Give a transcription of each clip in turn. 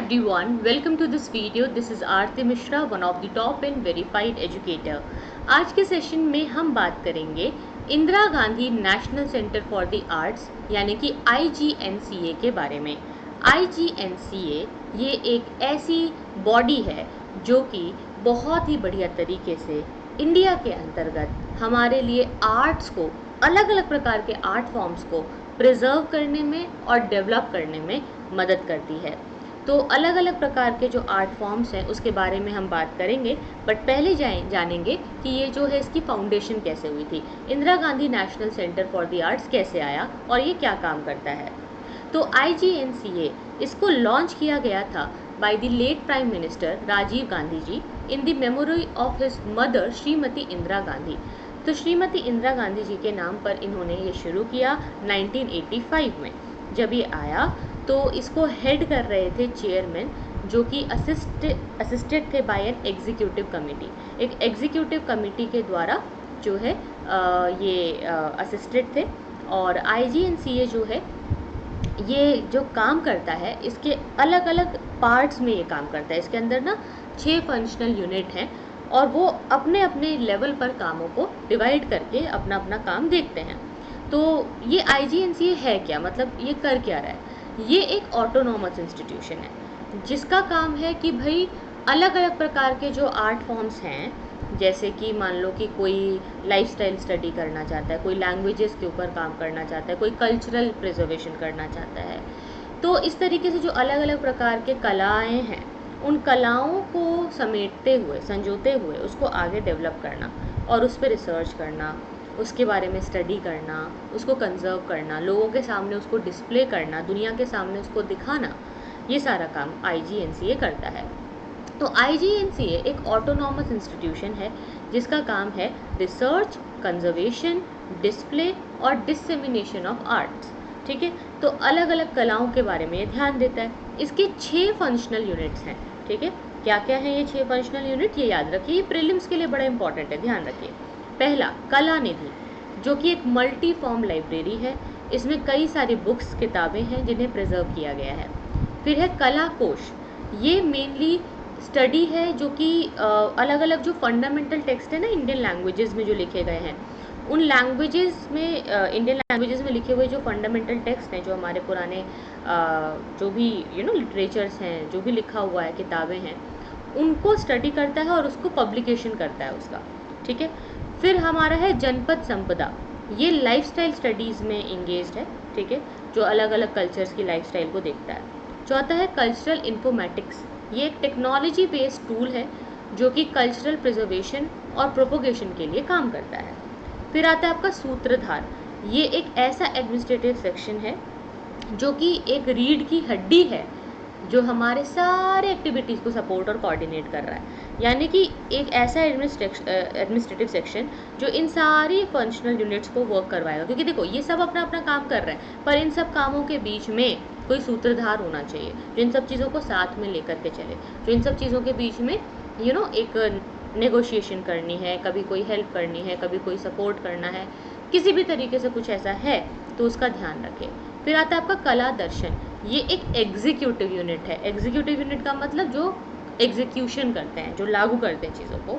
everyone, welcome to this video. This is Aarti Mishra, one of the top and verified educator. आज के session में हम बात करेंगे Indira Gandhi national centre for the arts यानी कि IGNCA के बारे में। IGNCA ये एक ऐसी बॉडी है जो कि बहुत ही बढ़िया तरीके से इंडिया के अंतर्गत हमारे लिए आर्ट्स को, अलग अलग प्रकार के आर्ट फॉर्म्स को प्रिजर्व करने में और डेवलप करने में मदद करती है। तो अलग अलग प्रकार के जो आर्ट फॉर्म्स हैं उसके बारे में हम बात करेंगे, बट पहले जानेंगे कि ये जो है इसकी फाउंडेशन कैसे हुई थी, Indira Gandhi national centre for the arts कैसे आया और ये क्या काम करता है। तो IGNCA इसको लॉन्च किया गया था by the late prime minister Rajiv Gandhi ji in the memory of his mother Shrimati Indira Gandhi. तो श्रीमती इंदिरा गांधी जी के नाम पर इन्होंने ये शुरू किया 1985 में। जब ये आया तो इसको हेड कर रहे थे चेयरमैन, जो कि असिस्टेड थे बाय एन एग्जीक्यूटिव कमेटी। एक एग्जीक्यूटिव कमेटी के द्वारा जो है ये असिस्टेड थे। और IGNCA जो है ये जो काम करता है इसके अलग अलग पार्ट्स में ये काम करता है। इसके अंदर ना 6 फंक्शनल यूनिट हैं और वो अपने अपने लेवल पर कामों को डिवाइड करके अपना अपना काम देखते हैं। तो ये IGNCA है क्या, मतलब ये कर क्या रहा है? ये एक ऑटोनॉमस इंस्टीट्यूशन है जिसका काम है कि भाई अलग अलग प्रकार के जो आर्ट फॉर्म्स हैं, जैसे कि मान लो कि कोई लाइफस्टाइल स्टडी करना चाहता है, कोई लैंग्वेजेस के ऊपर काम करना चाहता है, कोई कल्चरल प्रिजर्वेशन करना चाहता है, तो इस तरीके से जो अलग अलग प्रकार के कलाएं हैं उन कलाओं को समेटते हुए, संजोते हुए उसको आगे डेवलप करना और उस पर रिसर्च करना, उसके बारे में स्टडी करना, उसको कंजर्व करना, लोगों के सामने उसको डिस्प्ले करना, दुनिया के सामने उसको दिखाना, ये सारा काम IGNCA करता है। तो IGNCA एक ऑटोनॉमस इंस्टीट्यूशन है जिसका काम है रिसर्च, कंजर्वेशन, डिस्प्ले और डिसेमिनेशन ऑफ आर्ट्स। ठीक है, तो अलग अलग कलाओं के बारे में ये ध्यान देता है। इसके 6 फंक्शनल यूनिट्स हैं। ठीक है, क्या क्या है ये 6 फंक्शनल यूनिट, ये याद रखिए, ये प्रीलिम्स के लिए बड़ा इंपॉर्टेंट है, ध्यान रखिए। पहला, कला निधि, जो कि एक मल्टी फॉर्म लाइब्रेरी है। इसमें कई सारी बुक्स, किताबें हैं जिन्हें प्रिजर्व किया गया है। फिर है कला कोश, ये मेनली स्टडी है जो कि अलग अलग जो फंडामेंटल टेक्स्ट है ना इंडियन लैंग्वेजेस में जो लिखे गए हैं, उन लैंग्वेजेस में इंडियन लैंग्वेजेस में लिखे हुए जो फंडामेंटल टेक्स्ट हैं, जो हमारे पुराने जो भी लिटरेचर्स हैं, जो भी लिखा हुआ है, किताबें हैं, उनको स्टडी करता है और उसको पब्लिकेशन करता है उसका। ठीक है, फिर हमारा है जनपद संपदा, ये लाइफस्टाइल स्टडीज़ में इंगेज्ड है। ठीक है, जो अलग अलग कल्चर्स की लाइफस्टाइल को देखता है। चौथा है कल्चरल इन्फॉर्मेटिक्स, ये एक टेक्नोलॉजी बेस्ड टूल है जो कि कल्चरल प्रिजर्वेशन और प्रोपोगेशन के लिए काम करता है। फिर आता है आपका सूत्रधार, ये एक ऐसा एडमिनिस्ट्रेटिव सेक्शन है जो कि एक रीढ़ की हड्डी है जो हमारे सारे एक्टिविटीज़ को सपोर्ट और कोऑर्डिनेट कर रहा है। यानी कि एक ऐसा एडमिनिस्ट्रेटिव सेक्शन जो इन सारी फंक्शनल यूनिट्स को वर्क करवाएगा, क्योंकि देखो ये सब अपना अपना काम कर रहे हैं, पर इन सब कामों के बीच में कोई सूत्रधार होना चाहिए जो इन सब चीज़ों को साथ में लेकर के चले, जो इन सब चीज़ों के बीच में एक नेगोशिएशन करनी है, कभी कोई हेल्प करनी है, कभी कोई सपोर्ट करना है, किसी भी तरीके से कुछ ऐसा है तो उसका ध्यान रखें। फिर आता है आपका कला दर्शन, ये एक एग्जीक्यूटिव यूनिट है। एग्जीक्यूटिव यूनिट का मतलब जो एग्जीक्यूशन करते हैं, जो लागू करते हैं चीज़ों को।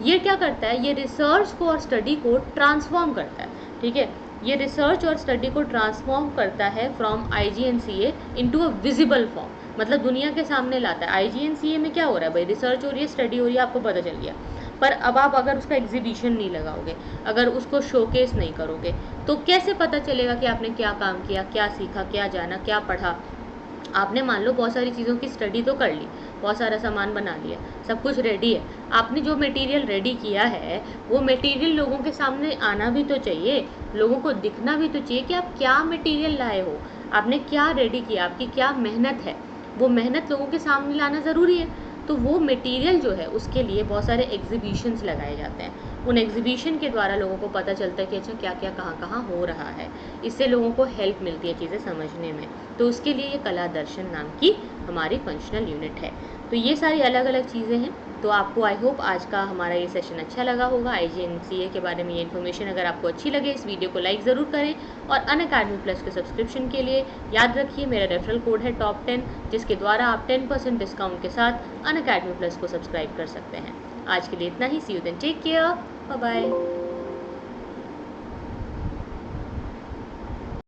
ये क्या करता है, ये रिसर्च को और स्टडी को ट्रांसफॉर्म करता है। ठीक है, ये रिसर्च और स्टडी को ट्रांसफॉर्म करता है from IGNCA into a visible form, मतलब दुनिया के सामने लाता है। IGNCA में क्या हो रहा है भाई, रिसर्च हो रही है, स्टडी हो रही है, आपको पता चल गया, पर अब आप अगर उसका एग्जीबिशन नहीं लगाओगे, अगर उसको शोकेस नहीं करोगे, तो कैसे पता चलेगा कि आपने क्या काम किया, क्या सीखा, क्या जाना, क्या पढ़ा। आपने मान लो बहुत सारी चीज़ों की स्टडी तो कर ली, बहुत सारा सामान बना लिया, सब कुछ रेडी है, आपने जो मटेरियल रेडी किया है वो मटेरियल लोगों के सामने आना भी तो चाहिए, लोगों को दिखना भी तो चाहिए कि आप क्या मटेरियल लाए हो, आपने क्या रेडी किया, आपकी क्या मेहनत है, वो मेहनत लोगों के सामने लाना ज़रूरी है। तो वो मटेरियल जो है उसके लिए बहुत सारे एग्जीबिशंस लगाए जाते हैं। उन एग्जीबिशन के द्वारा लोगों को पता चलता है कि अच्छा क्या क्या कहाँ कहाँ हो रहा है, इससे लोगों को हेल्प मिलती है चीज़ें समझने में। तो उसके लिए ये कला दर्शन नाम की हमारी फंक्शनल यूनिट है। तो ये सारी अलग अलग चीज़ें हैं तो आपको आई होप आज का हमारा ये सेशन अच्छा लगा होगा। IJNCA के बारे में ये इन्फॉर्मेशन अगर आपको अच्छी लगे, इस वीडियो को लाइक ज़रूर करें और अनअकैडमी प्लस के सब्सक्रिप्शन के लिए याद रखिए मेरा रेफरल कोड है top10, जिसके द्वारा आप 10% डिस्काउंट के साथ अनअकैडमी प्लस को सब्सक्राइब कर सकते हैं। आज के लिए इतना ही। See you then, take care, bye bye.